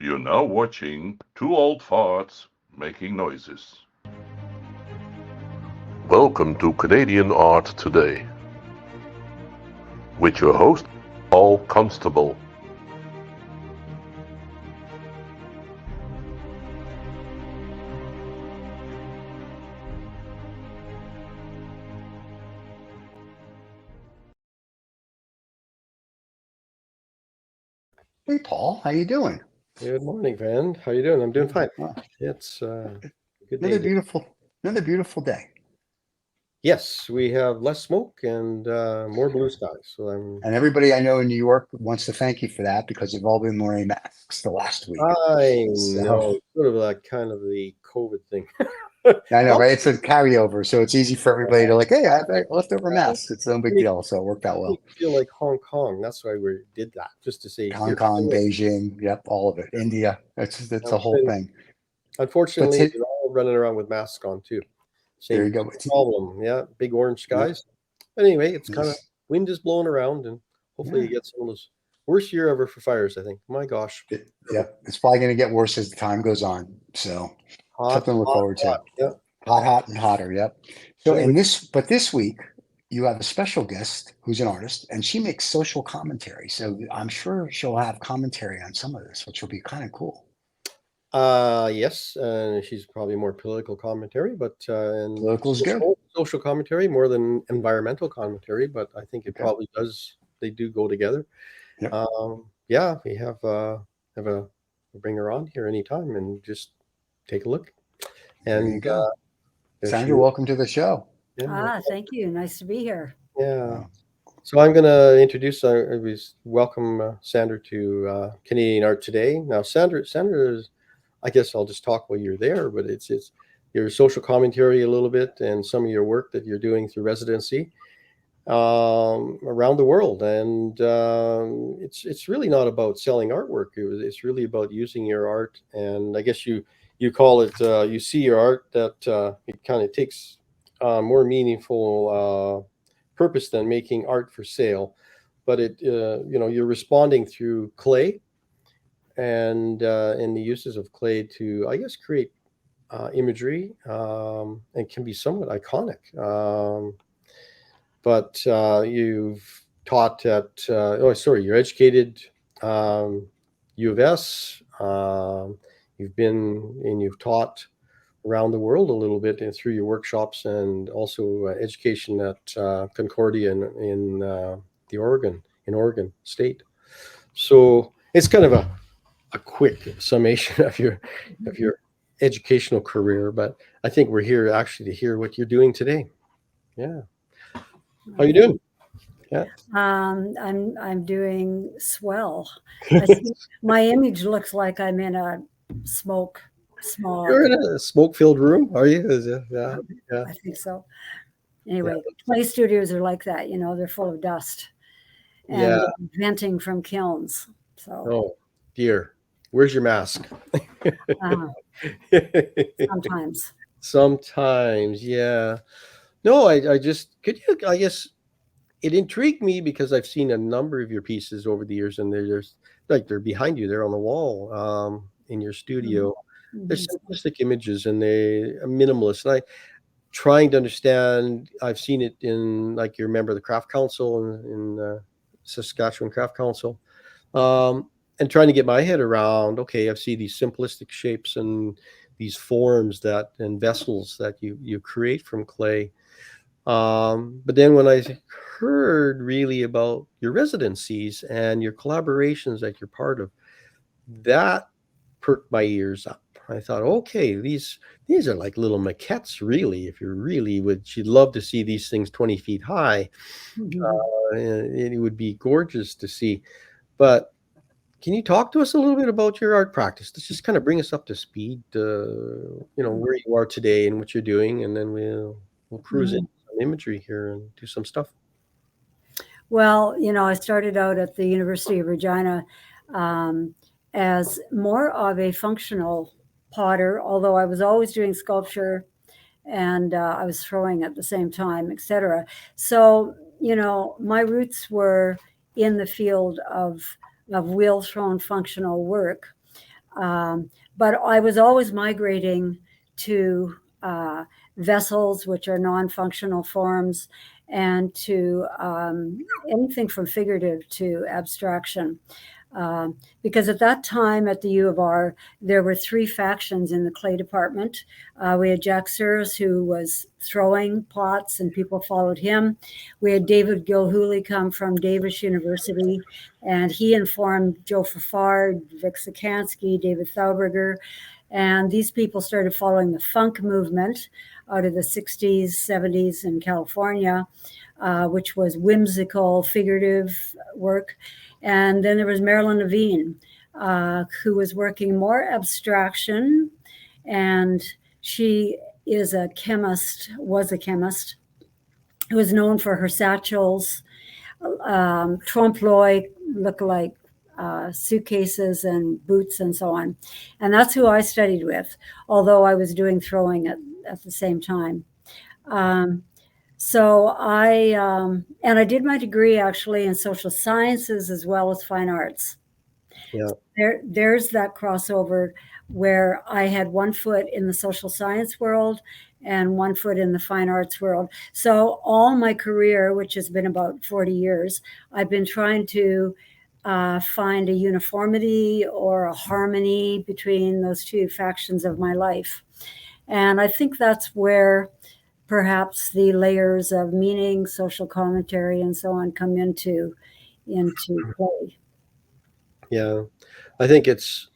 You're now watching two old farts making noises. Welcome to Canadian Art Today with your host, Paul Constable. Hey, Paul, how you doing? Good morning, friend. How you doing? I'm doing fine. It's a good day. Another beautiful day. Yes, we have less smoke and more blue skies. So And everybody I know in New York wants to thank you for that because they've all been wearing masks the last week. I So- know sort of like kind of the COVID thing. I know, right? It's a carryover, so it's easy for everybody to like, hey, I have leftover masks. It's no big deal, so it worked out well. I feel like Hong Kong. That's why we did that, just to say Hong Kong, Beijing, yep, all of it. India, it's a whole thing. Unfortunately, But they're all running around with masks on too. There Same you go. problem. Yeah, big orange skies. But anyway, it's kind of wind is blowing around, and hopefully you get some of those worst year ever for fires. I think. My gosh. Yep, it's probably going to get worse as the time goes on. So something to look forward to. Yeah. Hot and hotter. Yep. So Anyway. this week you have a special guest who's an artist, and she makes social commentary. So I'm sure she'll have commentary on some of this, which will be kind of cool. Yes, she's probably more political commentary, but and Political is good. social commentary more than environmental commentary. But I think it probably does. They do go together. Yep. Yeah, we have we'll bring her on here anytime and just take a look. There And you go. Sandra, welcome to the show. Yeah, thank you. Nice to be here. Yeah. So I'm going to introduce, welcome Sandra to Canadian Art Today. Now, Sandra is, I guess I'll just talk while you're there, but it's your social commentary a little bit and some of your work that you're doing through residency around the world. And it's really not about selling artwork. It's really about using your art. And I guess you call it, you see your art that it kind of takes more meaningful purpose than making art for sale. But you're responding through clay and the uses of clay to, I guess, create imagery and can be somewhat iconic. But you've taught at, you're educated U of S. You've been and you've taught around the world a little bit and through your workshops and also education at Concordia in Oregon State. So it's kind of a quick summation of your educational career, but I think we're here actually to hear what you're doing today. Yeah. How you doing? Yeah. I'm doing swell. I see, my image looks like I'm in a smog. You're in a smoke-filled room, are you? Yeah. I think so. Anyway, clay studios are like that, they're full of dust and venting from kilns. So. Oh dear, where's your mask? Sometimes, yeah. No, I just could you. I guess it intrigued me because I've seen a number of your pieces over the years, and they're behind you. They're on the wall in your studio. Mm-hmm. They're simplistic images and they're minimalist. And I trying to understand. I've seen it in like you remember the Craft Council in Saskatchewan Craft Council, and trying to get my head around. Okay, I see these simplistic shapes and these forms and vessels that you create from clay. But then when I heard really about your residencies and your collaborations that you're part of, that perked my ears up. I thought, okay, these are like little maquettes, really. If you really you'd love to see these things 20 feet high. It would be gorgeous to see. But can you talk to us a little bit about your art practice? Let's just kind of bring us up to speed, where you are today and what you're doing, and then we'll cruise into some imagery here and do some stuff. Well, I started out at the University of Regina as more of a functional potter, although I was always doing sculpture and I was throwing at the same time, etc. So, my roots were in the field of wheel thrown functional work. But I was always migrating to vessels, which are non-functional forms, and to anything from figurative to abstraction. Because at that time at the U of R, there were 3 factions in the clay department. We had Jack Sears, who was throwing pots and people followed him. We had David Gilhooly come from Davis University, and he informed Joe Fafard, Vic Sikansky, David Thauberger, and these people started following the funk movement out of the 60s, 70s in California, which was whimsical, figurative work. And then there was Marilyn Levine, who was working more abstraction, and she is a chemist, was a chemist, who was known for her satchels, trompe-l'oeil look-alike suitcases and boots and so on. And that's who I studied with, although I was doing throwing at the same time. So and I did my degree actually in social sciences as well as fine arts. Yeah. There's that crossover where I had one foot in the social science world and one foot in the fine arts world. So all my career, which has been about 40 years, I've been trying to find a uniformity or a harmony between those 2 factions of my life. And I think that's where perhaps the layers of meaning, social commentary, and so on come into play. Yeah, I think it's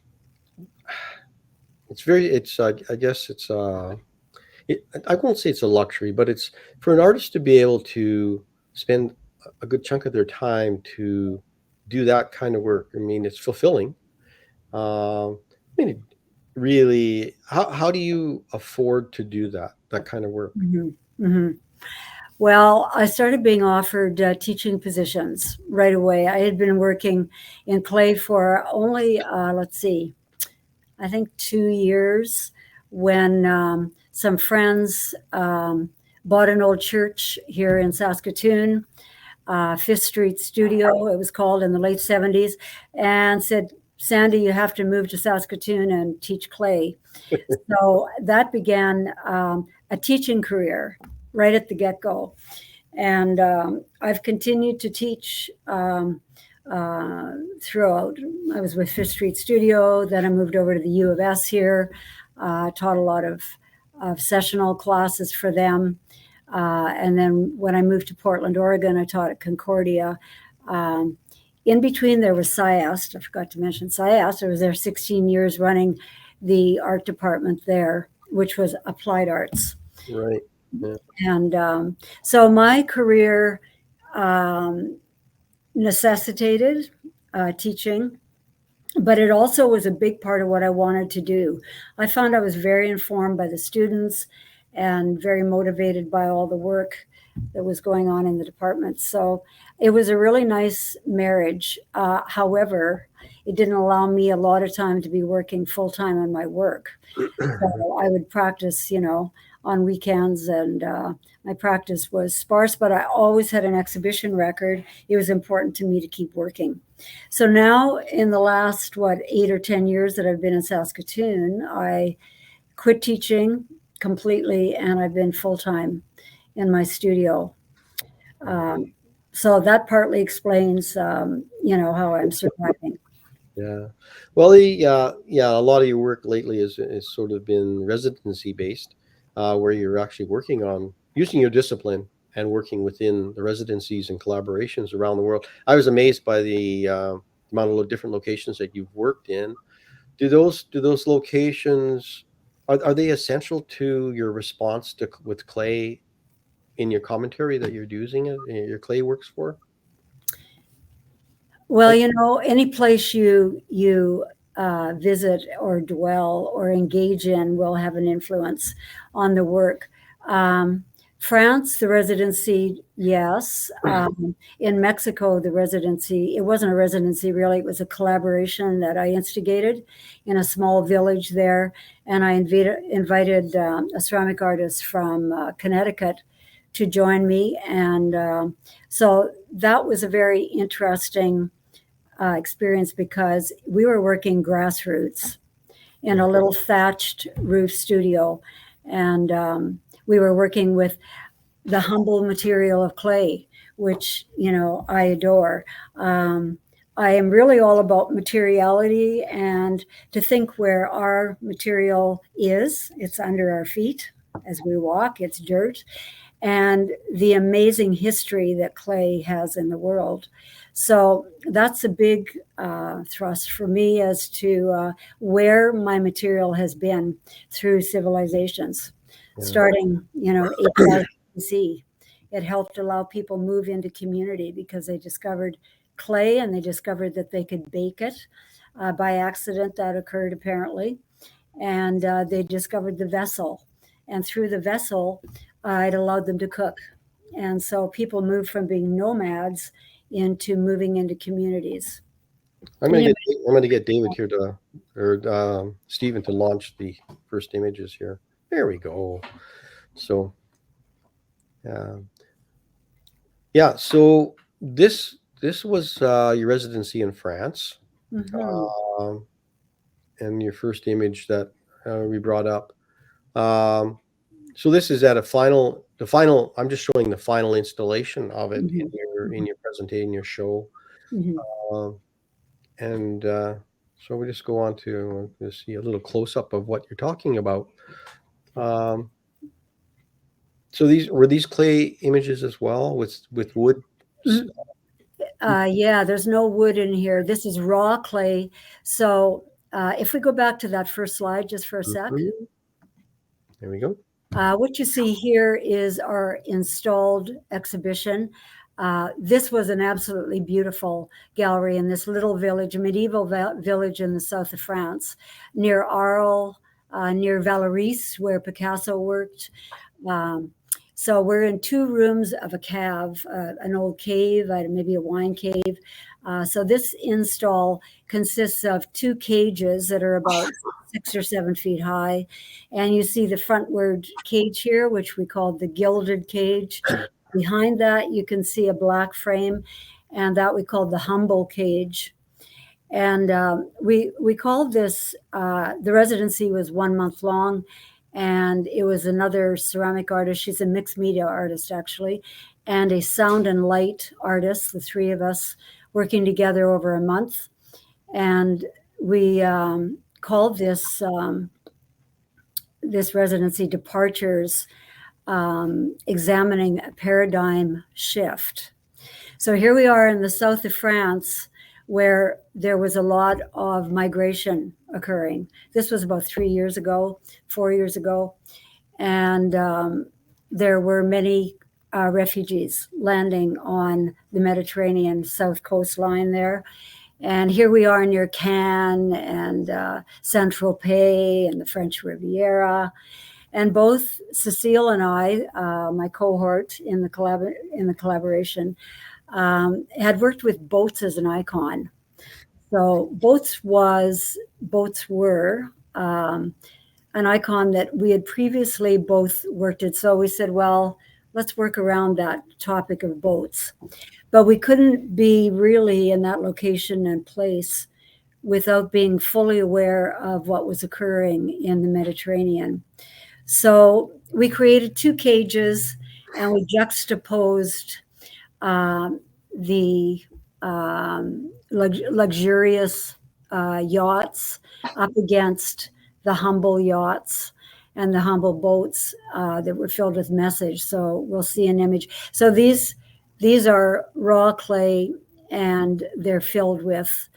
very, I guess it's, I won't say it's a luxury, but it's for an artist to be able to spend a good chunk of their time to do that kind of work. I mean, it's fulfilling. I mean, really, how do you afford to do that kind of work? Mm-hmm. Mm-hmm. Well, I started being offered teaching positions right away. I had been working in clay for only, I think 2 years when some friends bought an old church here in Saskatoon, Fifth Street Studio, it was called, in the late 70s, and said, Sandy, you have to move to Saskatoon and teach clay. So that began a teaching career right at the get-go. And I've continued to teach throughout. I was with Fifth Street Studio, then I moved over to the U of S here, taught a lot of sessional classes for them. And then when I moved to Portland, Oregon, I taught at Concordia. In between, there was SciAst. I forgot to mention SciAst. I was there 16 years running the art department there, which was applied arts. Right. Yeah. And so my career necessitated teaching, but it also was a big part of what I wanted to do. I found I was very informed by the students and very motivated by all the work that was going on in the department. So it was a really nice marriage. However, it didn't allow me a lot of time to be working full-time on my work. So I would practice, on weekends, and my practice was sparse, but I always had an exhibition record. It was important to me to keep working. So now in the last, 8 or 10 years that I've been in Saskatoon, I quit teaching completely, and I've been full-time in my studio. So that partly explains, how I'm surviving. Yeah. Well, a lot of your work lately is sort of been residency based, where you're actually working on using your discipline and working within the residencies and collaborations around the world. I was amazed by the amount of different locations that you've worked in. Do those locations, are they essential to your response with clay in your commentary that you're using your clay works for? Well, any place you visit or dwell or engage in will have an influence on the work. France, the residency, yes. In Mexico, the residency, it wasn't a residency really, it was a collaboration that I instigated in a small village there. And I invited a ceramic artist from Connecticut to join me. And so that was a very interesting experience because we were working grassroots. in a little thatched roof studio. And we were working with the humble material of clay, which, I adore. I am really all about materiality and to think where our material is. It's under our feet as we walk, it's dirt, and the amazing history that clay has in the world. So that's a big thrust for me as to where my material has been through civilizations, starting, 8,000 BC. It helped allow people move into community because they discovered clay and they discovered that they could bake it. By accident, that occurred apparently. And they discovered the vessel. And through the vessel, it allowed them to cook. And so people moved from being nomads into moving into communities. I'm going to get David here or Stephen to launch the first images here. There we go. So, yeah. So this was your residency in France, and your first image that we brought up. So this is at the final. I'm just showing the final installation of it in your presentation, your show, and so we just go on to see a little close up of what you're talking about. So were these clay images as well with wood? Yeah, there's no wood in here. This is raw clay. So if we go back to that first slide just for a sec. There we go. What you see here is our installed exhibition. This was an absolutely beautiful gallery in this little village, a medieval village in the south of France, near Arles, near Vallauris, where Picasso worked. So we're in 2 rooms of a cave, an old cave, maybe a wine cave. So this install consists of 2 cages that are about 6 or 7 feet high. And you see the frontward cage here, which we call the gilded cage. Behind that, you can see a black frame, and that we call the humble cage. And we called this, the residency was 1 month long, and it was another ceramic artist. She's a mixed media artist, actually, and a sound and light artist, the 3 of us working together over a month. And we called this this residency Departures, examining a paradigm shift. So here we are in the south of France, where there was a lot of migration occurring. This was about 4 years ago, and there were many refugees landing on the Mediterranean south coastline there. And here we are near Cannes and Saint-Tropez and the French Riviera. And both Cecile and I, my cohort in the collaboration, had worked with boats as an icon. So boats were an icon that we had previously both worked at. So we said, well, let's work around that topic of boats. But we couldn't be really in that location and place without being fully aware of what was occurring in the Mediterranean. So we created 2 cages, and we juxtaposed the luxurious yachts up against the humble yachts and the humble boats that were filled with message. So we'll see an image. So these are raw clay, and they're filled with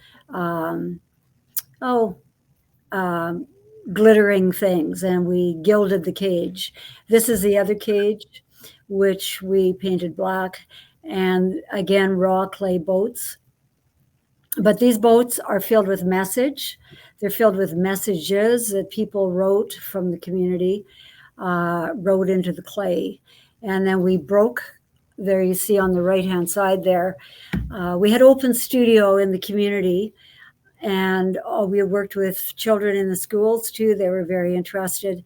glittering things, and we gilded the cage. This is the other cage, which we painted black, and again, raw clay boats. But these boats are filled with message. They're filled with messages that people wrote from the community, wrote into the clay. And then we broke, there you see on the right-hand side there, we had open studio in the community, and we worked with children in the schools too. They were very interested.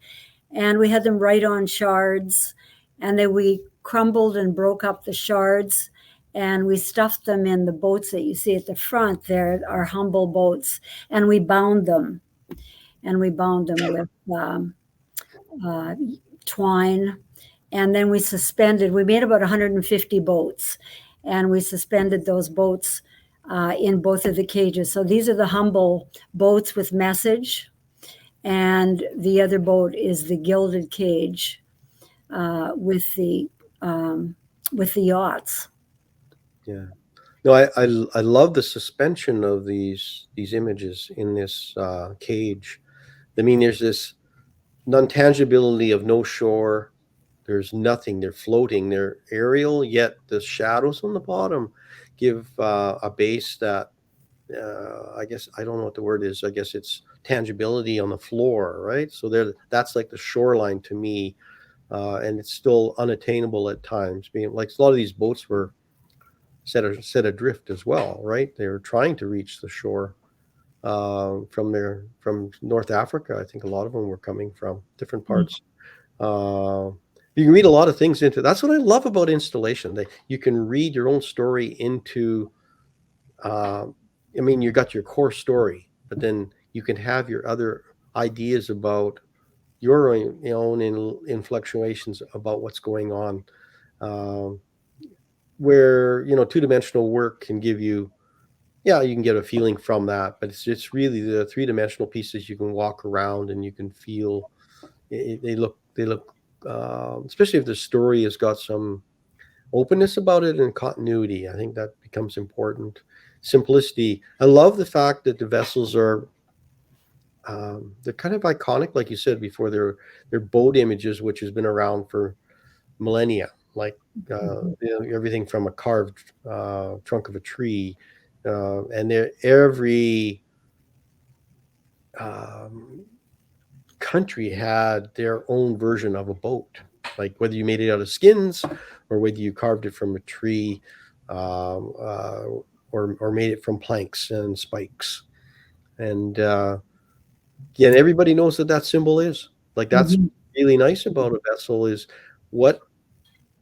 And we had them write on shards, and then we crumbled and broke up the shards, and we stuffed them in the boats that you see at the front there, our humble boats, and we bound them. and we bound them with twine. And then we made about 150 boats, and we suspended those boats in both of the cages. So these are the humble boats with message, and the other boat is the gilded cage with the yachts. Yeah. No, I love the suspension of these images in this cage. I mean, there's this non-tangibility of no shore. There's nothing. They're floating. They're aerial, yet the shadows on the bottom give a base that I guess I don't know what the word is. I guess it's tangibility on the floor, right? So that's like the shoreline to me, and it's still unattainable at times. Being like a lot of these boats were set adrift as well, right? They were trying to reach the shore from North Africa. I think a lot of them were coming from different parts. You can read a lot of things into. That's what I love about installation. You can read your own story into. I mean, you got your core story, but then you can have your other ideas about your own influctuations about what's going on. Where two-dimensional work can give you, you can get a feeling from that, but it's really the three-dimensional pieces you can walk around and you can feel. They look, especially if the story has got some openness about it and continuity. I think that becomes important. Simplicity. I love the fact that the vessels are they're kind of iconic, like you said before. They're boat images, which has been around for millennia. Like everything from a carved trunk of a tree, and every country had their own version of a boat. Like whether you made it out of skins or whether you carved it from a tree, or made it from planks and spikes. And everybody knows that symbol is. Like that's really nice about a vessel is what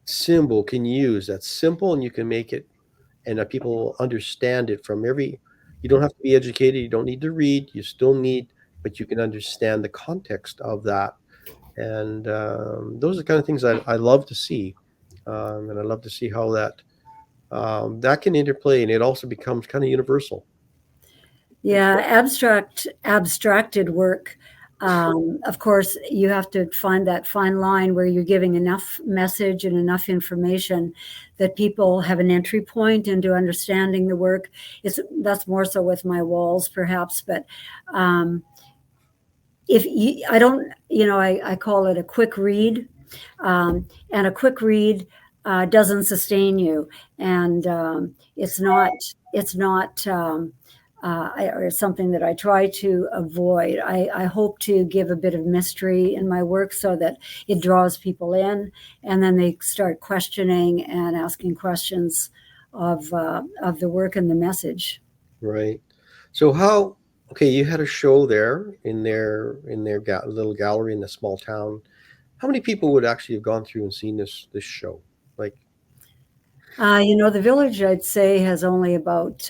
symbol can you use that's simple and you can make it and that people understand it from every. You don't have to be educated. You don't need to read. You still need, but you can understand the context of that. And those are the kind of things I love to see. And I love to see how that can interplay, and it also becomes kind of universal. Yeah, abstracted work. Of course, you have to find that fine line where you're giving enough message and enough information that people have an entry point into understanding the work. That's more so with my walls, perhaps, but I call it a quick read, and a quick read doesn't sustain you, and it's not or something that I try to avoid. I hope to give a bit of mystery in my work so that it draws people in, and then they start questioning and asking questions of the work and the message. Right. So you had a show there in their little gallery in the small town. How many people would actually have gone through and seen this show? Like, the village, I'd say, has only about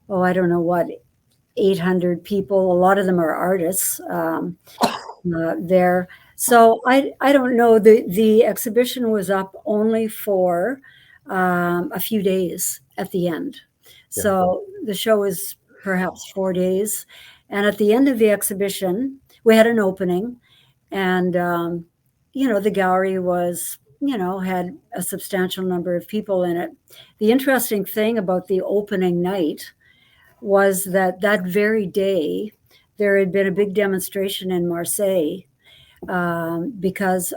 I don't know what, 800 people. A lot of them are artists there. So I don't know. The exhibition was up only for a few days at the end. Yeah. So the show is perhaps 4 days. And at the end of the exhibition, we had an opening, and, the gallery was, had a substantial number of people in it. The interesting thing about the opening night was that very day there had been a big demonstration in Marseille because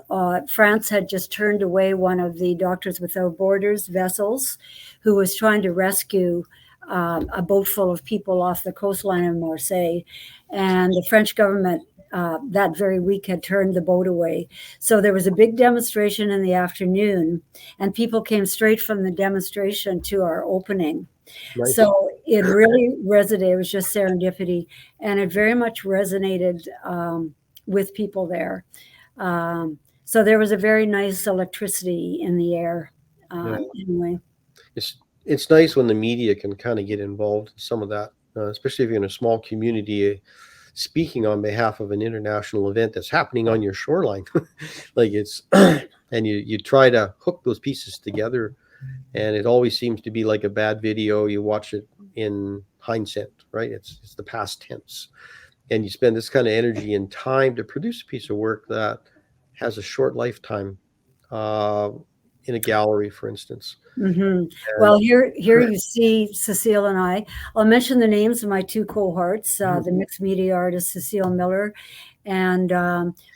France had just turned away one of the Doctors Without Borders vessels who was trying to rescue a boat full of people off the coastline of Marseille. And the French government that very week had turned the boat away. So there was a big demonstration in the afternoon, and people came straight from the demonstration to our opening. Nice. So it really resonated. It was just serendipity, and it very much resonated with people there. So there was a very nice electricity in the air. Anyway, it's nice when the media can kind of get involved in some of that, especially if you're in a small community. speaking on behalf of an international event that's happening on your shoreline. Like it's, and you try to hook those pieces together, and it always seems to be like a bad video. You watch it in hindsight, right? It's the past tense, and you spend this kind of energy and time to produce a piece of work that has a short lifetime, in a gallery, for instance. Well, here you see Cecile and I. I'll mention the names of my two cohorts, the mixed media artist Cecile Miller, and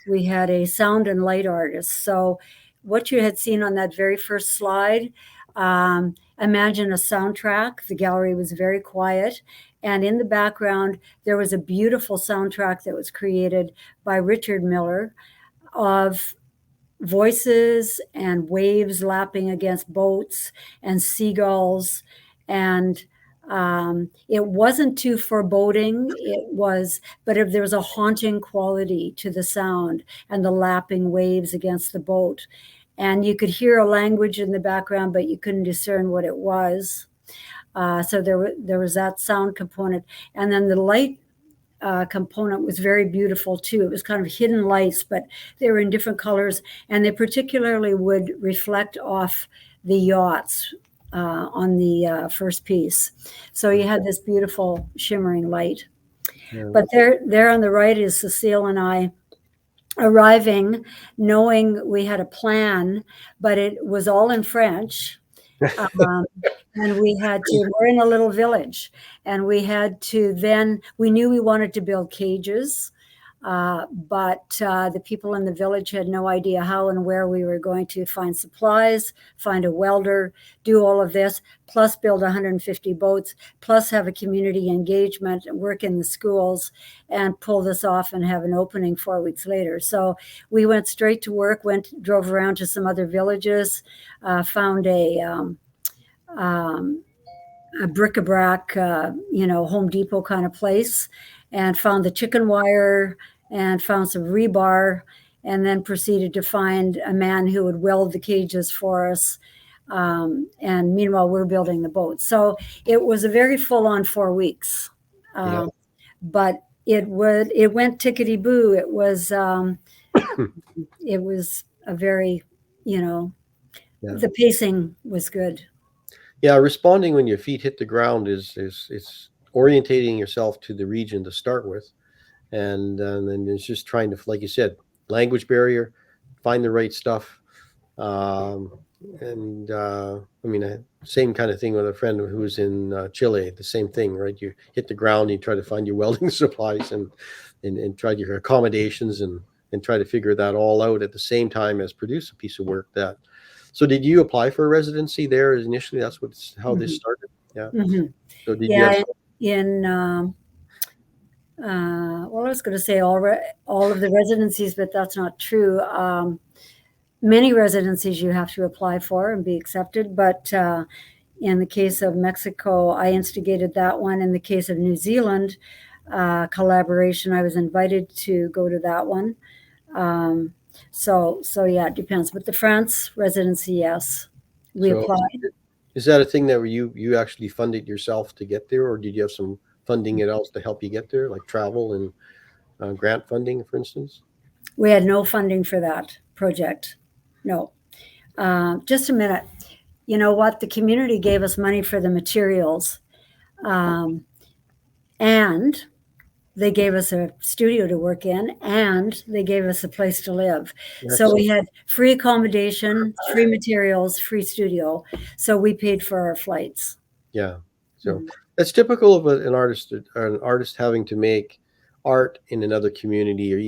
we had a sound and light artist. So what you had seen on that very first slide, imagine a soundtrack. The gallery was very quiet. And in the background, there was a beautiful soundtrack that was created by Richard Miller of voices and waves lapping against boats and seagulls. And it wasn't too foreboding. But there was a haunting quality to the sound and the lapping waves against the boat. And you could hear a language in the background, but you couldn't discern what it was. So there was that sound component. And then the light component was very beautiful too. It was kind of hidden lights, but they were in different colors, and they particularly would reflect off the yachts on the first piece. So you had this beautiful shimmering light. Yeah. But there on the right is Cecile and I arriving, knowing we had a plan, but it was all in French. And we're in a little village, and we knew we wanted to build cages, but the people in the village had no idea how and where we were going to find supplies, find a welder, do all of this, plus build 150 boats, plus have a community engagement and work in the schools and pull this off and have an opening 4 weeks later. So we went straight to work, drove around to some other villages, found a bric-a-brac, Home Depot kind of place, and found the chicken wire and found some rebar, and then proceeded to find a man who would weld the cages for us. And meanwhile, we're building the boat. So it was a very full-on 4 weeks. But it went tickety-boo. It was a very, the pacing was good. Yeah, responding when your feet hit the ground is orientating yourself to the region to start with, and then it's just trying to, like you said, language barrier, find the right stuff, same kind of thing with a friend who was in Chile. The same thing, right? You hit the ground, you try to find your welding supplies and try your accommodations and try to figure that all out at the same time as produce a piece of work that. So did you apply for a residency there initially? That's how this started? Yeah. So did you I was going to say all of the residencies, but that's not true. Many residencies you have to apply for and be accepted. But in the case of Mexico, I instigated that one. In the case of New Zealand, collaboration, I was invited to go to that one. So yeah, it depends. But the France residency, yes, we applied. Is that a thing that you actually funded yourself to get there, or did you have some funding else to help you get there, like travel and grant funding, for instance? We had no funding for that project. No. Just a minute. You know what? The community gave us money for the materials, and they gave us a studio to work in, and they gave us a place to live. Excellent. So we had free accommodation, free materials, free studio. So we paid for our flights. Yeah. So that's typical of an artist having to make art in another community, or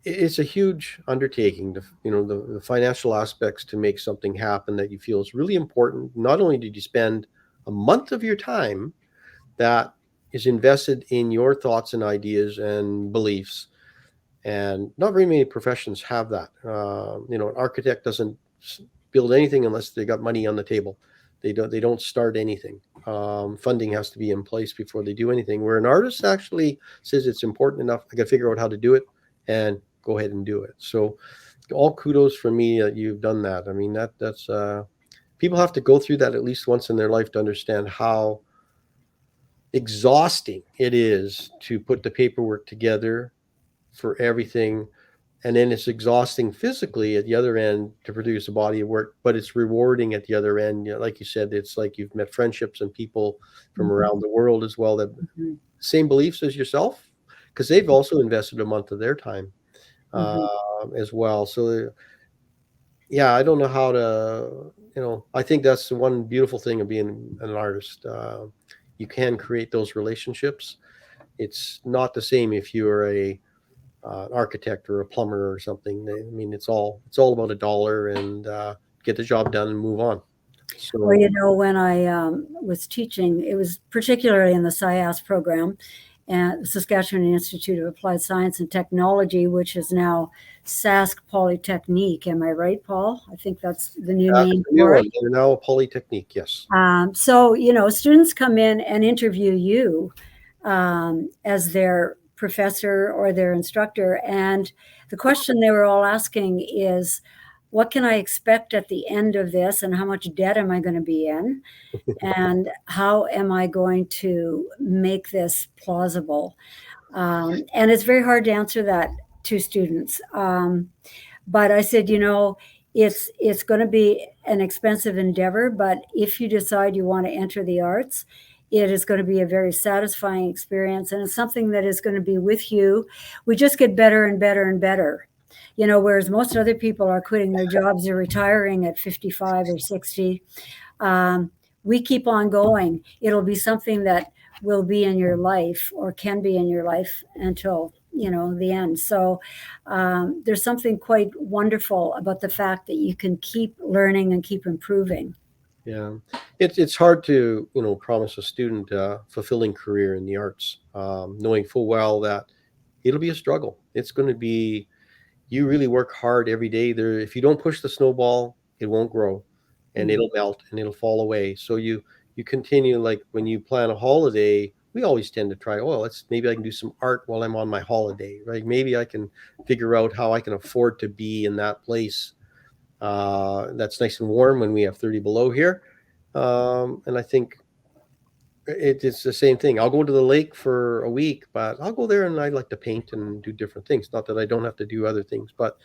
it's a huge undertaking to, the financial aspects to make something happen that you feel is really important. Not only did you spend a month of your time that is invested in your thoughts and ideas and beliefs, and not very many professions have that. An architect doesn't build anything unless they got money on the table. They don't start anything. Funding has to be in place before they do anything. Where an artist actually says it's important enough, I got to figure out how to do it and go ahead and do it. So all kudos for me that you've done that. I mean, that's people have to go through that at least once in their life to understand how exhausting it is to put the paperwork together for everything. And then it's exhausting physically at the other end to produce a body of work, but it's rewarding at the other end. You know, like you said, it's like you've met friendships and people from around the world as well that same beliefs as yourself, because they've also invested a month of their time as well. So yeah, I don't know how to, you know, I think that's the one beautiful thing of being an artist. You can create those relationships. It's not the same if you're an architect or a plumber or something. I mean, it's all about a dollar and get the job done and move on. So, Well, you know, when I was teaching, it was particularly in the SciAS program at the Saskatchewan Institute of Applied Science and Technology, which is now Sask Polytechnique. Am I right, Paul? I think that's the new name for it. They're now a Polytechnique, yes. So, you know, students come in and interview you as their professor or their instructor. And the question they were all asking is, what can I expect at the end of this? And how much debt am I going to be in? And how am I going to make this plausible? And it's very hard to answer that to students. But I said, you know, it's going to be an expensive endeavor, but if you decide you want to enter the arts, it is going to be a very satisfying experience, and it's something that is going to be with you. We just get better and better and better. You know, whereas most other people are quitting their jobs or retiring at 55 or 60, we keep on going. It'll be something that will be in your life or can be in your life until, you know, the end. So there's something quite wonderful about the fact that you can keep learning and keep improving. Yeah, it's hard to, you know, promise a student a fulfilling career in the arts, knowing full well that it'll be a struggle. It's going to be, you really work hard every day. There, if you don't push the snowball, it won't grow, and it'll melt and it'll fall away. So you continue, like when you plan a holiday, we always tend to try, oh, maybe I can do some art while I'm on my holiday, right? Maybe I can figure out how I can afford to be in that place that's nice and warm when we have 30 below here. And I think it's the same thing. I'll go to the lake for a week, but I'll go there and I like to paint and do different things. Not that I don't have to do other things, but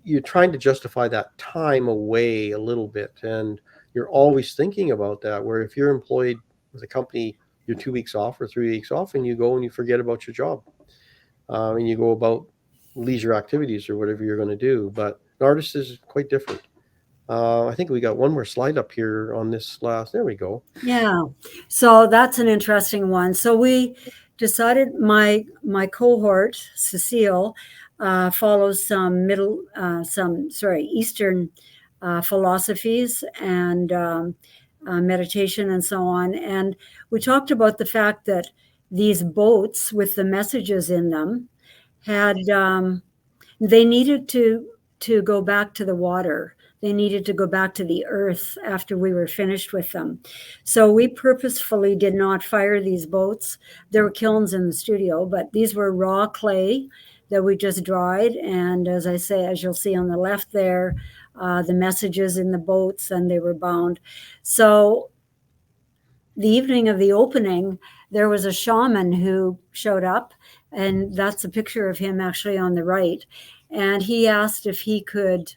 you're trying to justify that time away a little bit. And you're always thinking about that, where if you're employed with a company, you're 2 weeks off or 3 weeks off and you go and you forget about your job. And you go about leisure activities or whatever you're going to do. But an artist is quite different. I think we got one more slide up here on this last. There we go. Yeah. So that's an interesting one. So we decided my cohort, Cecile, follows some Eastern philosophies and meditation and so on. And we talked about the fact that these boats with the messages in them had, they needed to go back to the water. They needed to go back to the earth after we were finished with them. So we purposefully did not fire these boats. There were kilns in the studio, but these were raw clay that we just dried. And as I say, as you'll see on the left there, the messages in the boats, and they were bound. So the evening of the opening, there was a shaman who showed up, and that's a picture of him actually on the right. And he asked if he could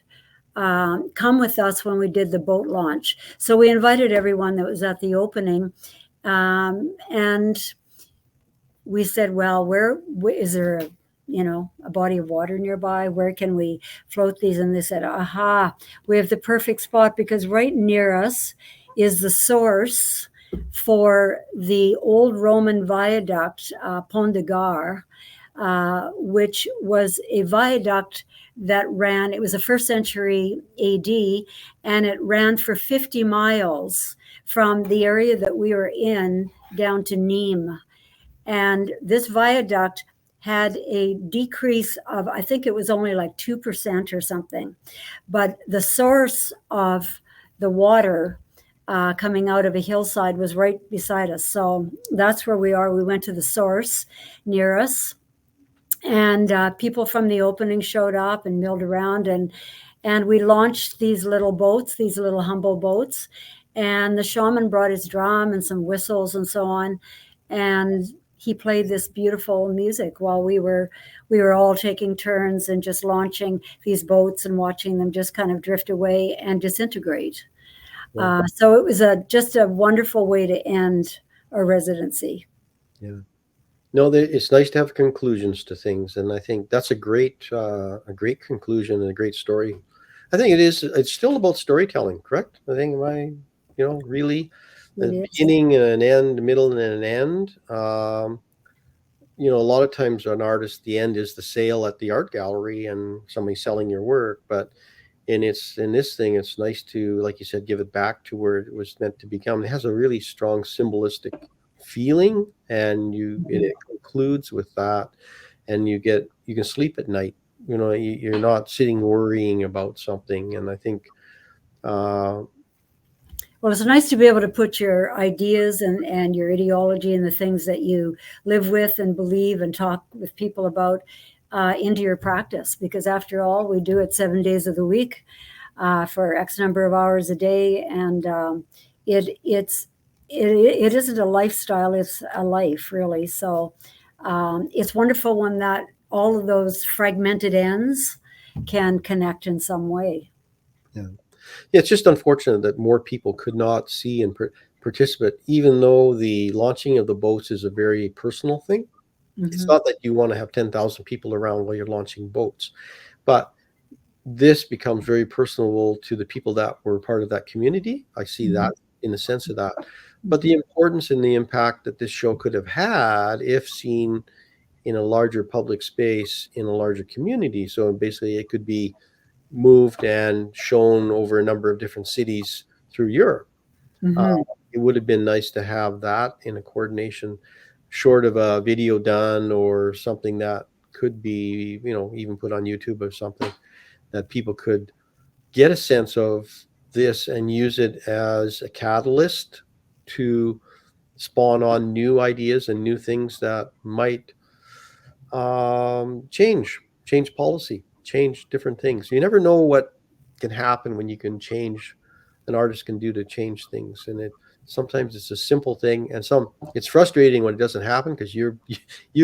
come with us when we did the boat launch. So we invited everyone that was at the opening, and we said, well, where is there a body of water nearby? Where can we float these? And they said, aha, we have the perfect spot, because right near us is the source for the old Roman viaduct, Pont de Gare, which was a viaduct that ran, it was a 1st century AD, and it ran for 50 miles from the area that we were in down to Nîmes. And this viaduct had a decrease of, I think it was only like 2% or something. But the source of the water coming out of a hillside was right beside us. So that's where we are. We went to the source near us. And people from the opening showed up and milled around, and we launched these little boats, these little humble boats. And the shaman brought his drum and some whistles and so on. and he played this beautiful music while we were all taking turns and just launching these boats and watching them just kind of drift away and disintegrate. Yeah. So it was just a wonderful way to end a residency. Yeah. No, it's nice to have conclusions to things, and I think that's a great conclusion and a great story. I think it is. It's still about storytelling, correct? I think really It a is. beginning, an end, a middle, and an end. A lot of times an artist, the end is the sale at the art gallery and somebody selling your work. But in this thing, it's nice to, like you said, give it back to where it was meant to become. It has a really strong symbolistic feeling, and it concludes with that, and you can sleep at night. You're not sitting worrying about something, and I think. Well, it's nice to be able to put your ideas and your ideology and the things that you live with and believe and talk with people about into your practice, because after all, we do it 7 days of the week for X number of hours a day, and it isn't a lifestyle; it's a life, really. So it's wonderful when that all of those fragmented ends can connect in some way. Yeah. Yeah, it's just unfortunate that more people could not see and participate, even though the launching of the boats is a very personal thing. It's not that you want to have 10,000 people around while you're launching boats, but this becomes very personal to the people that were part of that community. I see that in the sense of that. But the importance and the impact that this show could have had if seen in a larger public space, in a larger community. So basically it could be moved and shown over a number of different cities through Europe. It would have been nice to have that in a coordination, short of a video done or something that could be, even put on YouTube or something, that people could get a sense of this and use it as a catalyst to spawn on new ideas and new things that might change policy, change different things. You never know what can happen when you can change. An artist can do to change things, and sometimes it's a simple thing, and it's frustrating when it doesn't happen because you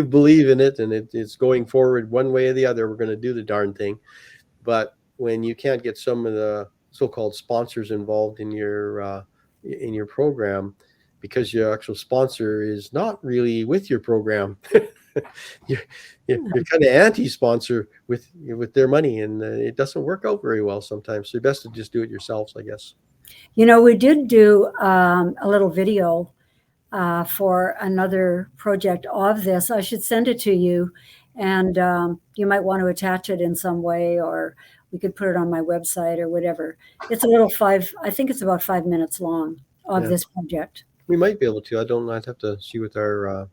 believe in it and it's going forward one way or the other. We're going to do the darn thing, but when you can't get some of the so-called sponsors involved in your program because your actual sponsor is not really with your program. you're kind of anti-sponsor with their money, and it doesn't work out very well sometimes. So it's best to just do it yourselves, I guess. We did do a little video for another project of this. I should send it to you, and you might want to attach it in some way, or we could put it on my website or whatever. It's I think it's about 5 minutes long of this project. We might be able to. I'd have to see with our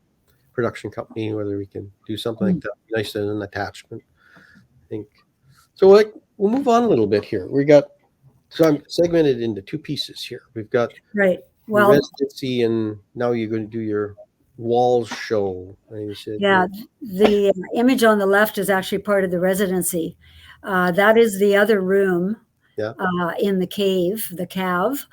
production company whether we can do something like that. Nice and an attachment, I think. So we'll move on a little bit here. So I'm segmented into two pieces here. We've got residency, and now you're going to do your walls show. The image on the left is actually part of the residency. That is the other room in the cave, the cave.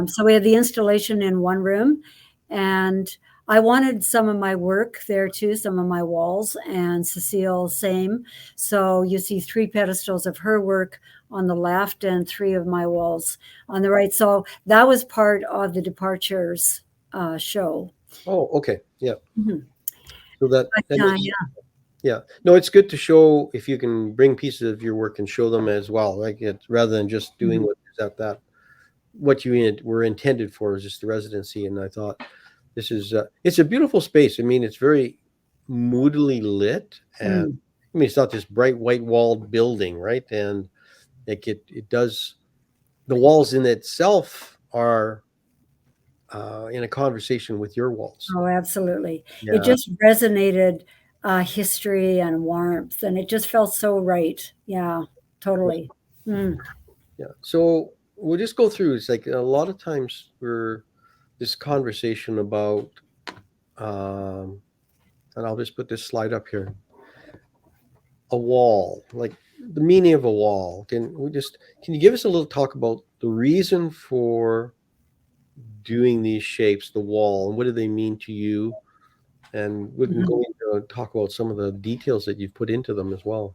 So we had the installation in one room, and I wanted some of my work there too, some of my walls, and Cecile same. So you see 3 pedestals of her work on the left and 3 of my walls on the right. So that was part of the Departures show. Oh, okay. Yeah. So no, it's good to show if you can bring pieces of your work and show them as well, rather than just doing what you were intended for, is just the residency. And I thought this is it's a beautiful space. I mean, it's very moodily lit, and it's not this bright white walled building, right? And it does, the walls in itself are in a conversation with your walls. Oh, absolutely. It just resonated history and warmth, and it just felt so right. Yeah, totally. Yeah. So we'll just go through. It's like a lot of times this conversation about, and I'll just put this slide up here. A wall, like the meaning of a wall. Can you give us a little talk about the reason for doing these shapes, the wall, and what do they mean to you? And we can go into talk about some of the details that you've put into them as well.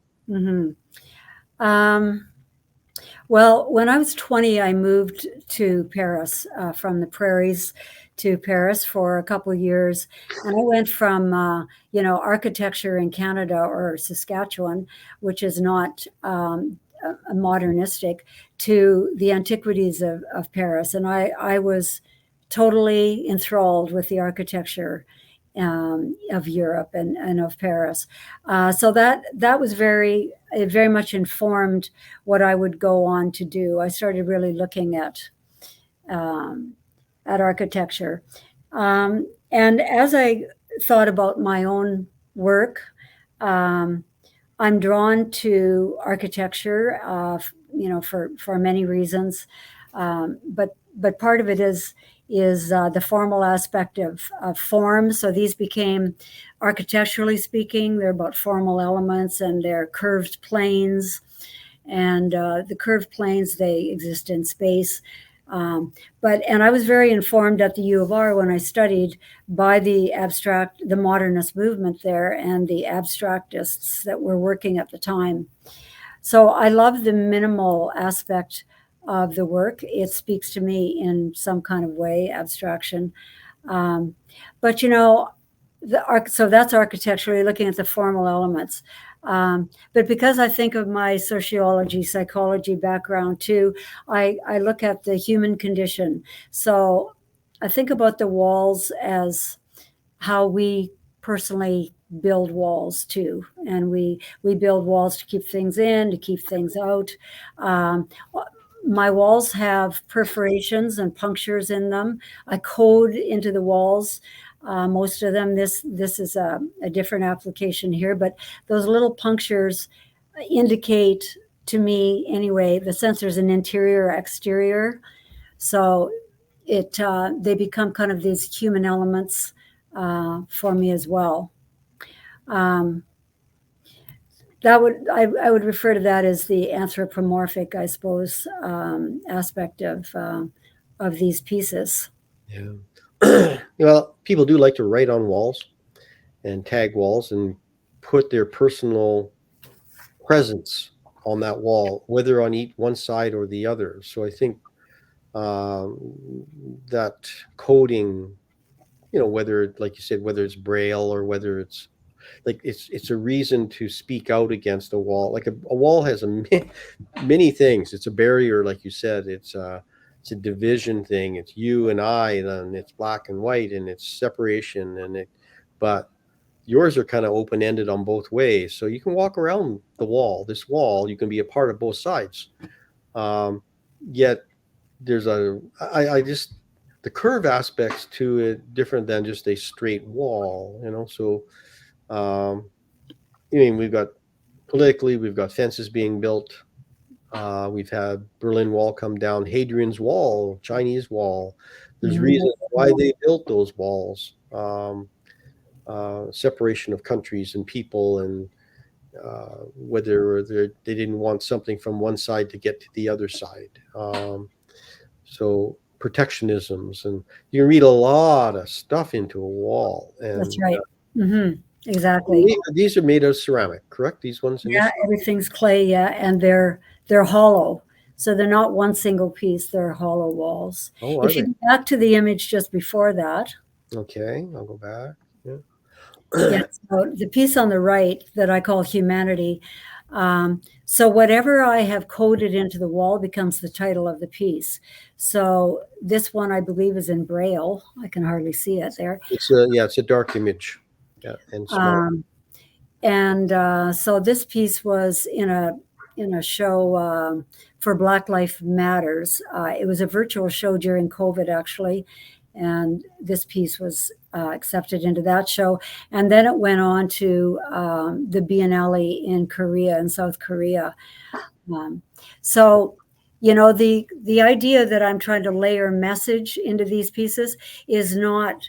Well, when I was 20, I moved to Paris, from the prairies to Paris for a couple of years. And I went from, architecture in Canada or Saskatchewan, which is not modernistic, to the antiquities of Paris. And I was totally enthralled with the architecture of Europe and of Paris. So that was it very much informed what I would go on to do. I started really looking at architecture. And as I thought about my own work, I'm drawn to architecture, for many reasons. But part of it is the formal aspect of form. So these became, architecturally speaking, they're about formal elements, and they're curved planes. And the curved planes, they exist in space. And I was very informed at the U of R when I studied by the modernist movement there and the abstractists that were working at the time. So I love the minimal aspect of the work. It speaks to me in some kind of way, abstraction. But so that's architecturally looking at the formal elements. But because I think of my sociology, psychology background too, I look at the human condition. So I think about the walls as how we personally build walls too. And we build walls to keep things in, to keep things out. My walls have perforations and punctures in them. I code into the walls. Most of them, this is a different application here, but those little punctures indicate to me anyway, the sense there's an interior or exterior. So they become kind of these human elements for me as well. I would refer to that as the anthropomorphic, I suppose, aspect of these pieces. Yeah. Well, people do like to write on walls and tag walls and put their personal presence on that wall, whether on one side or the other. So I think that coding, whether, like you said, whether it's Braille or whether it's like it's a reason to speak out against a wall. Like a wall has many things. It's a barrier, like you said. It's a division thing. It's you and I, then it's black and white, and it's separation. But yours are kind of open-ended on both ways. So you can walk around this wall. You can be a part of both sides. Yet there's the curve aspects to it different than just a straight wall. So. We've got fences being built. We've had Berlin Wall come down, Hadrian's Wall, Chinese Wall. There's reasons why they built those walls. Separation of countries and people, and whether they didn't want something from one side to get to the other side. So protectionisms, and you can read a lot of stuff into a wall. And, that's right. Exactly. These are made of ceramic, correct? These ones? Yeah, everything's clay. Yeah, and they're hollow, so they're not one single piece. They're hollow walls. Oh, if you go back to the image just before that. Okay, I'll go back. Yeah. Yeah. So the piece on the right that I call humanity. So whatever I have coded into the wall becomes the title of the piece. So this one, I believe, is in Braille. I can hardly see it there. It's a dark image. Yeah, and so this piece was in a show for Black Lives Matters. It was a virtual show during COVID, actually, and this piece was accepted into that show. And then it went on to the Biennale in South Korea. So, the idea that I'm trying to layer message into these pieces is not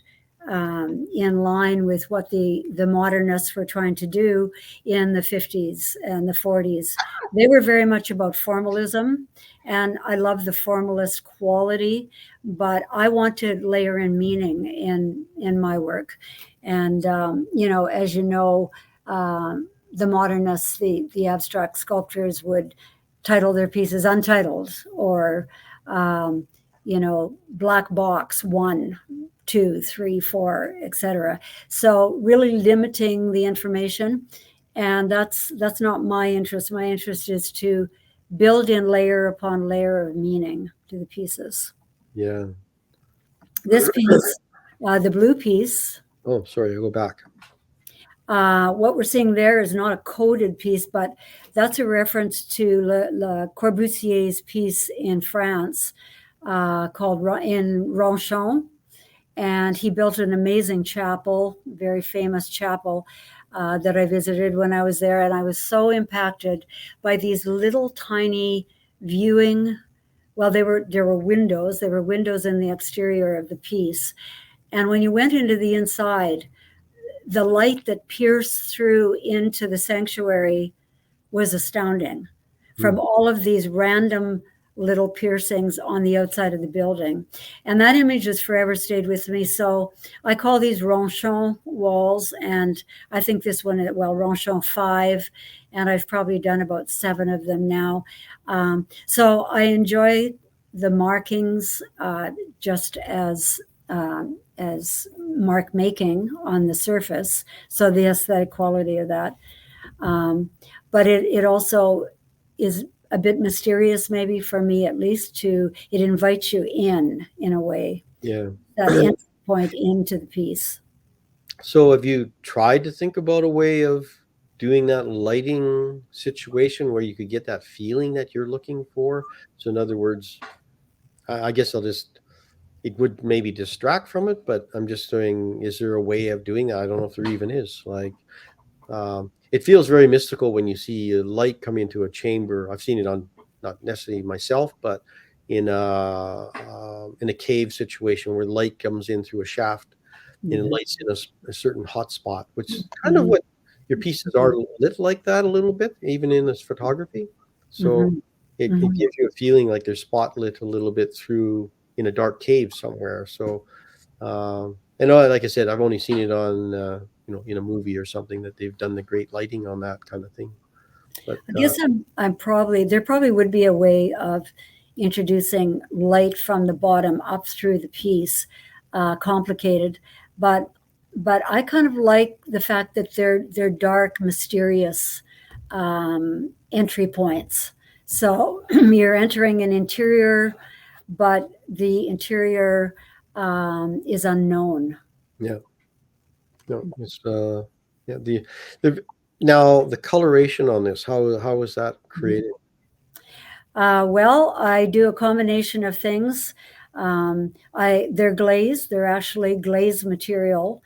in line with what the modernists were trying to do in the 50s and the 40s. They were very much about formalism, and I love the formalist quality, but I want to layer in meaning in my work. And as you know, the modernists, the abstract sculptors would title their pieces Untitled, or Black Box 1, 2, 3, 4, etc. So really limiting the information, and that's not my interest. My interest is to build in layer upon layer of meaning to the pieces. Yeah. This piece, the blue piece. Oh, sorry, I'll go back. What we're seeing there is not a coded piece, but that's a reference to Le Corbusier's piece in France called in Ronchon. And he built an amazing chapel, very famous chapel that I visited when I was there. And I was so impacted by these little tiny viewing. Well, there were windows. There were windows in the exterior of the piece. And when you went into the inside, the light that pierced through into the sanctuary was astounding, from all of these random little piercings on the outside of the building. And that image has forever stayed with me. So I call these Ronchon walls. And I think this one, Ronchon 5, and I've probably done about 7 of them now. So I enjoy the markings just as mark making on the surface. So the aesthetic quality of that. But it also is a bit mysterious, maybe for me at least, it invites you in a way. Yeah. That entry point into the piece. So have you tried to think about a way of doing that lighting situation where you could get that feeling that you're looking for? So in other words, I guess it would maybe distract from it, but I'm just saying, is there a way of doing that? I don't know if there even is. Like, it feels very mystical when you see a light come into a chamber. I've seen it on, not necessarily myself, but in a cave situation where light comes in through a shaft and it lights in a certain hot spot, which is kind of what your pieces are lit like that a little bit, even in this photography. So it gives you a feeling like they're spotlit a little bit through in a dark cave somewhere. So, and like I said, I've only seen it on, in a movie or something that they've done the great lighting on that kind of thing. But I guess there probably would be a way of introducing light from the bottom up through the piece, complicated, but I kind of like the fact that they're dark, mysterious entry points. So you're entering an interior, but the interior is unknown. Yeah. No, it's now the coloration on this, how was that created? Well, I do a combination of things. They're glazed. They're actually glazed material,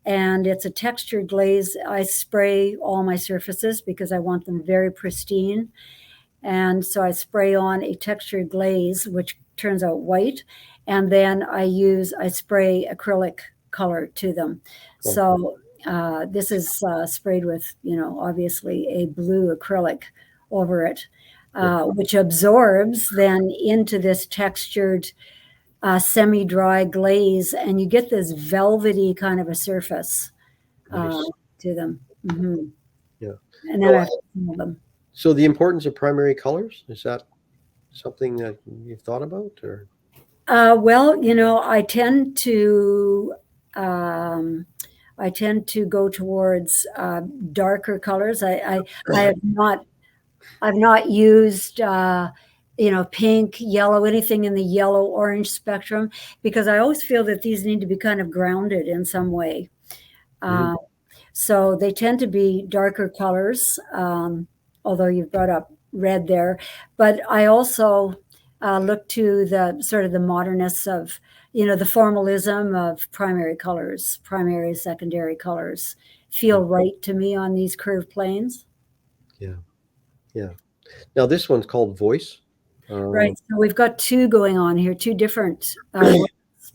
and it's a textured glaze. I spray all my surfaces because I want them very pristine. And so I spray on a textured glaze, which turns out white. And then I spray acrylic color to them. Okay. So this is sprayed with, obviously a blue acrylic over it, which absorbs then into this textured semi-dry glaze, and you get this velvety kind of a surface to them. Yeah. And then I film them. So the importance of primary colors, is that something that you've thought about, or? Well, I tend to go towards darker colors. I've not used pink, yellow, anything in the yellow orange spectrum, because I always feel that these need to be kind of grounded in some way. So they tend to be darker colors, although you've brought up red there. But I also look to the sort of the modernists of, the formalism of primary colors, primary, secondary colors feel right to me on these curved planes. Yeah. Yeah. Now this one's called Voice. Right. So we've got 2 going on here, 2 different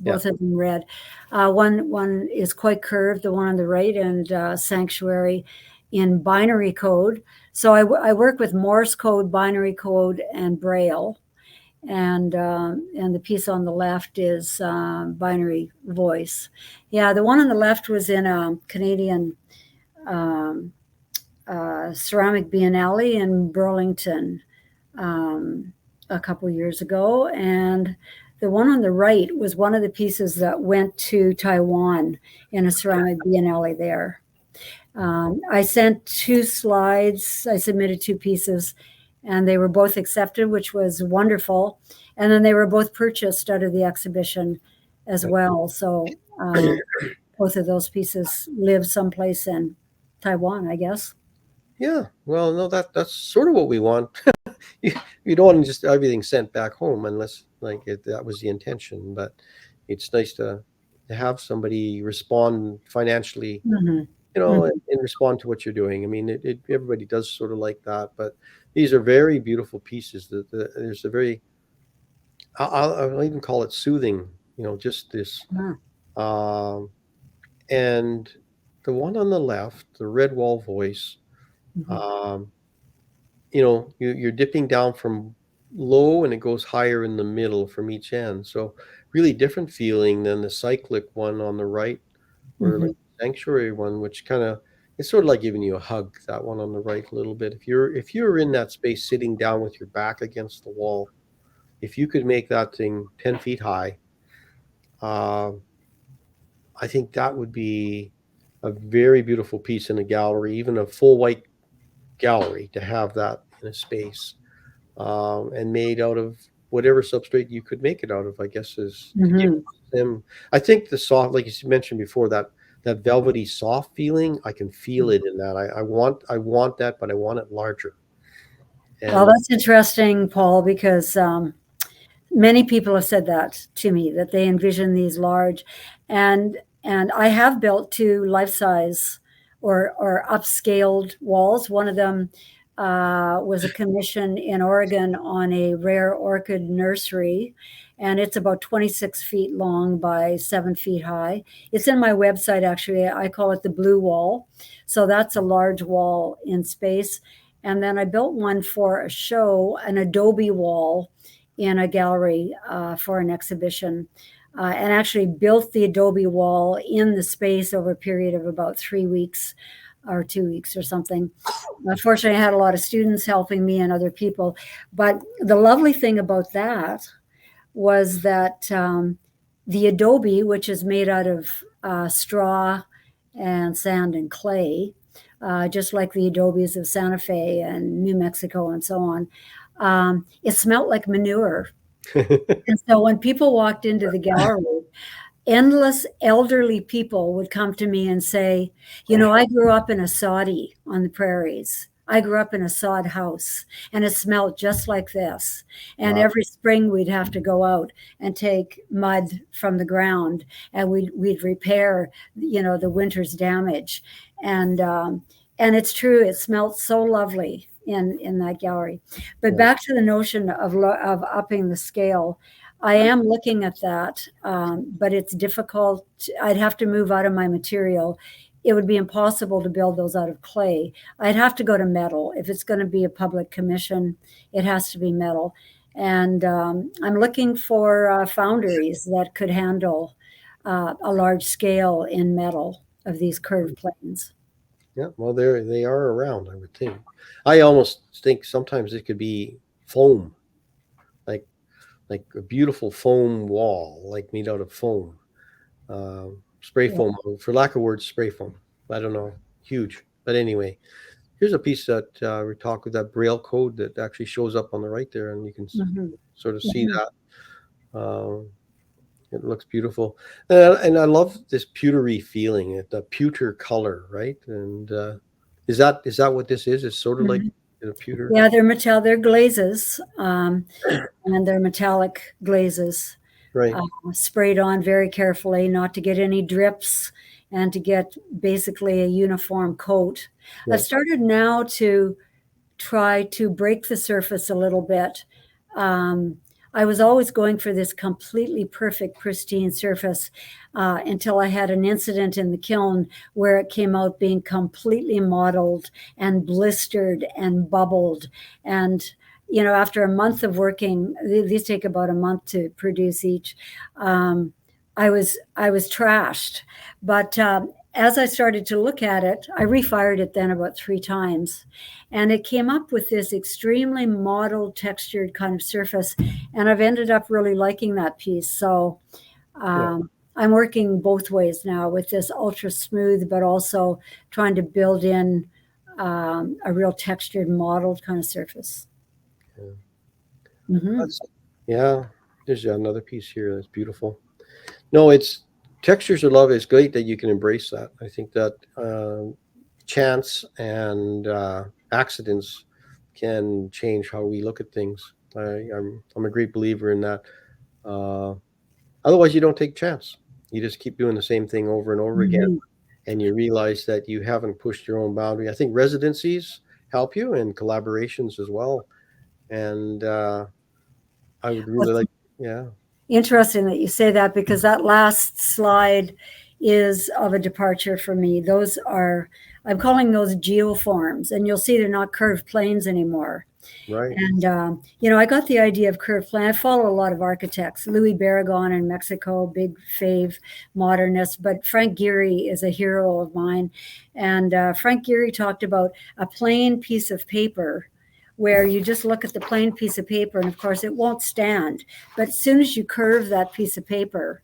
both of them red. One is quite curved, the one on the right, and Sanctuary in binary code. So I work with Morse code, binary code, and Braille. And the piece on the left is binary voice. Yeah, the one on the left was in a Canadian Ceramic Biennale in Burlington a couple years ago. And the one on the right was one of the pieces that went to Taiwan in a Ceramic Biennale there. I sent 2 slides. I submitted 2 pieces, and they were both accepted, which was wonderful. And then they were both purchased out of the exhibition as well. So both of those pieces live someplace in Taiwan, I guess. Yeah, well, no, that's sort of what we want. You don't want to just everything sent back home unless that was the intention. But it's nice to have somebody respond financially, Mhm. and respond to what you're doing. I mean, everybody does sort of like that. But these are very beautiful pieces. There's a very, I'll even call it soothing. Just this, Ah. and the one on the left, the red wall voice. Mhm. You're dipping down from low and it goes higher in the middle from each end. So really different feeling than the cyclic one on the right, or like Mhm. the sanctuary one, which kind of it's sort of like giving you a hug. That one on the right a little bit. If you're in that space, sitting down with your back against the wall, if you could make that thing 10 feet high, uh, I think that would be a very beautiful piece in a gallery, even a full white gallery, to have that in a space. And made out of whatever substrate you could make it out of, I guess, is to give Mhm. them. I think the soft, like you mentioned before, that velvety soft feeling, I can feel it in that. I want that, but I want it larger. Well, And that's interesting, Paul, because many people have said that to me, that they envision these large, and I have built 2 life-size or upscaled walls. One of them was a commission in Oregon on a rare orchid nursery, and it's about 26 feet long by 7 feet high. It's in my website, actually. I call it the blue wall. So that's a large wall in space. And then I built one for a show, an adobe wall in a gallery for an exhibition, and actually built the adobe wall in the space over a period of about 3 weeks or 2 weeks or something. Unfortunately, I had a lot of students helping me and other people. But the lovely thing about that was that the adobe, which is made out of straw and sand and clay, just like the adobes of Santa Fe and New Mexico and so on, it smelled like manure. And so when people walked into the gallery, endless elderly people would come to me and say, I grew up in a soddy on the prairies. I grew up in a sod house, and it smelled just like this. And Wow. every spring we'd have to go out and take mud from the ground, and we'd repair, the winter's damage. And it's true, it smelled so lovely in that gallery. But Yeah. back to the notion of upping the scale. I am looking at that, but it's difficult. I'd have to move out of my material. It would be impossible to build those out of clay. I'd have to go to metal. If it's going to be a public commission, it has to be metal. And I'm looking for foundries that could handle a large scale in metal of these curved planes. Yeah, well, they are around, I would think. I almost think sometimes it could be foam, like a beautiful foam wall, like made out of foam, spray Yeah. foam, for lack of words, spray foam. I don't know, huge. But anyway, here's a piece that we talked with, that Braille code that actually shows up on the right there, and you can Mhm. sort of see Mhm. that. It looks beautiful, and I love this pewtery feeling, the pewter color, right? And is that what this is? It's sort of like Mhm. pewter, Yeah, they're glazes, and they're metallic glazes, right? sprayed on very carefully, not to get any drips and to get basically a uniform coat. Yeah. I've started now to try to break the surface a little bit. I was always going for this completely perfect, pristine surface until I had an incident in the kiln where it came out being completely mottled and blistered and bubbled. And, you know, after a month of working, these take about a month to produce each, I was trashed. But as I started to look at it, I refired it then about 3 times. And it came up with this extremely mottled, textured kind of surface. And I've ended up really liking that piece. So I'm working both ways now with this ultra smooth, but also trying to build in a real textured, mottled kind of surface. Yeah, there's another piece here that's beautiful. No, it's textures of love. It's great that you can embrace that. I think that chance and accidents can change how we look at things. I'm a great believer in that. Otherwise, you don't take chance. You just keep doing the same thing over and over again, and you realize that you haven't pushed your own boundary. I think residencies help you, and collaborations as well. And I would really like, Interesting that you say that, because that last slide is of a departure for me. Those are, I'm calling those geoforms, and you'll see they're not curved planes anymore. Right. And, you know, I got the idea of curved plane. I follow a lot of architects, Louis Barragan in Mexico, big fave modernist, but Frank Gehry is a hero of mine. And Frank Gehry talked about a plain piece of paper where you just look at the plain piece of paper, and of course it won't stand. But as soon as you curve that piece of paper,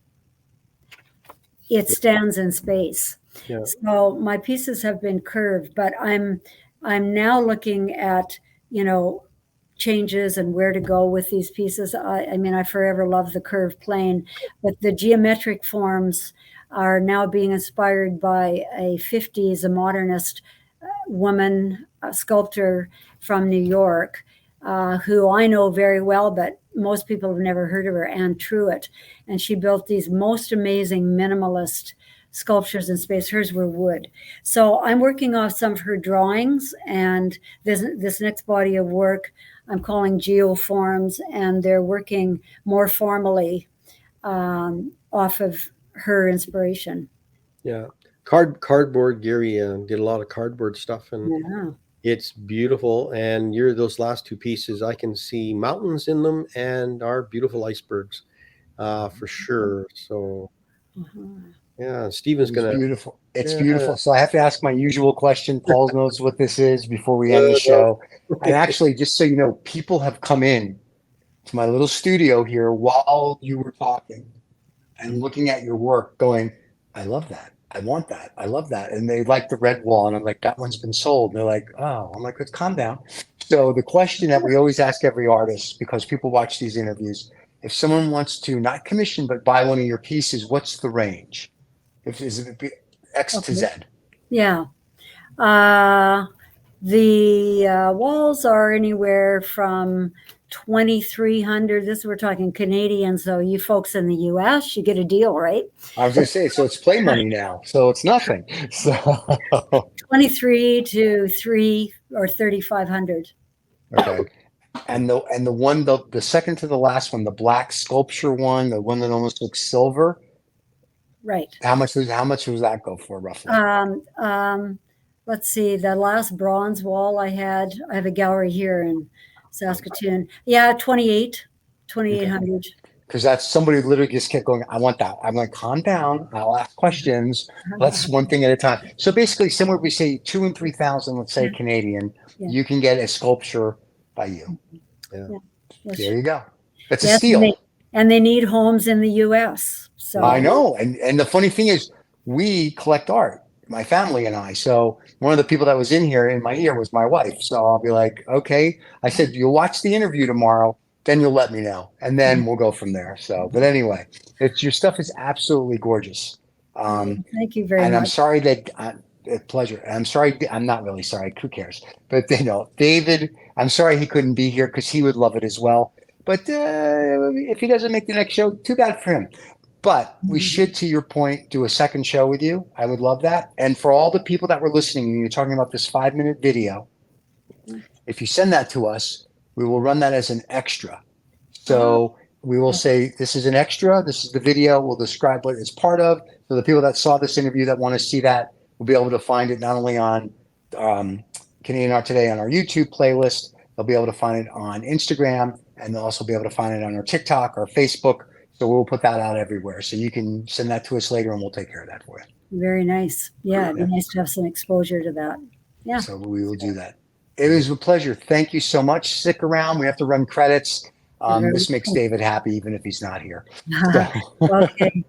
it stands in space. Yeah. So my pieces have been curved, but I'm now looking at, you know, changes and where to go with these pieces. I mean, I forever love the curved plane, but the geometric forms are now being inspired by a 50s, a modernist woman, a sculptor from New York, who I know very well, but most people have never heard of her, Anne Truitt. And she built these most amazing minimalist sculptures in space. Hers were wood. So I'm working off some of her drawings, and this next body of work I'm calling Geoforms, and they're working more formally off of her inspiration. Yeah. Cardboard, Gary did a lot of cardboard stuff, and it's beautiful. And those last 2 pieces, I can see mountains in them and our beautiful icebergs for sure. So yeah, Stephen's gonna. Beautiful. It's beautiful. So I have to ask my usual question. Paul knows what this is before we end the show. And actually, just so you know, people have come in to my little studio here while you were talking and looking at your work, going, I love that. I want that. I love that. And they like the red wall. And I'm like, that one's been sold. And they're like, oh, I'm like, let's calm down. So the question that we always ask every artist, because people watch these interviews, if someone wants to not commission, but buy one of your pieces, what's the range? Is it X to Z? Yeah. The walls are anywhere from 2,300. We're talking Canadian. So you folks in the US, you get a deal, right? I was going to say, so it's play money now. So it's nothing. So 23 to 3 or 3,500. Okay. And the one, the second to the last one, the black sculpture one, the one that almost looks silver. Right. How much does that go for roughly? Let's see. The last bronze wall I have a gallery here in Saskatchewan. Yeah, 2,800. Because that's somebody literally just kept going, I want that. I'm like, calm down. I'll ask questions. Let's one thing at a time. So basically, somewhere we say 2,000 and 3,000, let's say Canadian, you can get a sculpture by you. Yeah. There you go. It's a steal. And they need homes in the US. So I know. And the funny thing is, we collect art, my family and I. So one of the people that was in here in my ear was my wife. So I'll be like, okay. I said, you'll watch the interview tomorrow, then you'll let me know. And then we'll go from there. So, but anyway, your stuff is absolutely gorgeous. Thank you very much. And I'm sorry that, pleasure. I'm sorry. I'm not really sorry. Who cares? But David, I'm sorry he couldn't be here because he would love it as well. But if he doesn't make the next show, too bad for him. But we should, to your point, do a second show with you. I would love that. And for all the people that were listening, and you're talking about this 5-minute video, if you send that to us, we will run that as an extra. So we will say this is an extra. This is the video. We'll describe what it's part of. So the people that saw this interview that want to see that will be able to find it not only on Canadian Art Today on our YouTube playlist, they'll be able to find it on Instagram, and they'll also be able to find it on our TikTok or Facebook. So we'll put that out everywhere. So you can send that to us later and we'll take care of that for you. Very nice. Yeah, it'd be nice to have some exposure to that. Yeah. So we will do that. It was a pleasure. Thank you so much. Stick around. We have to run credits. This makes David happy even if he's not here. So. Okay.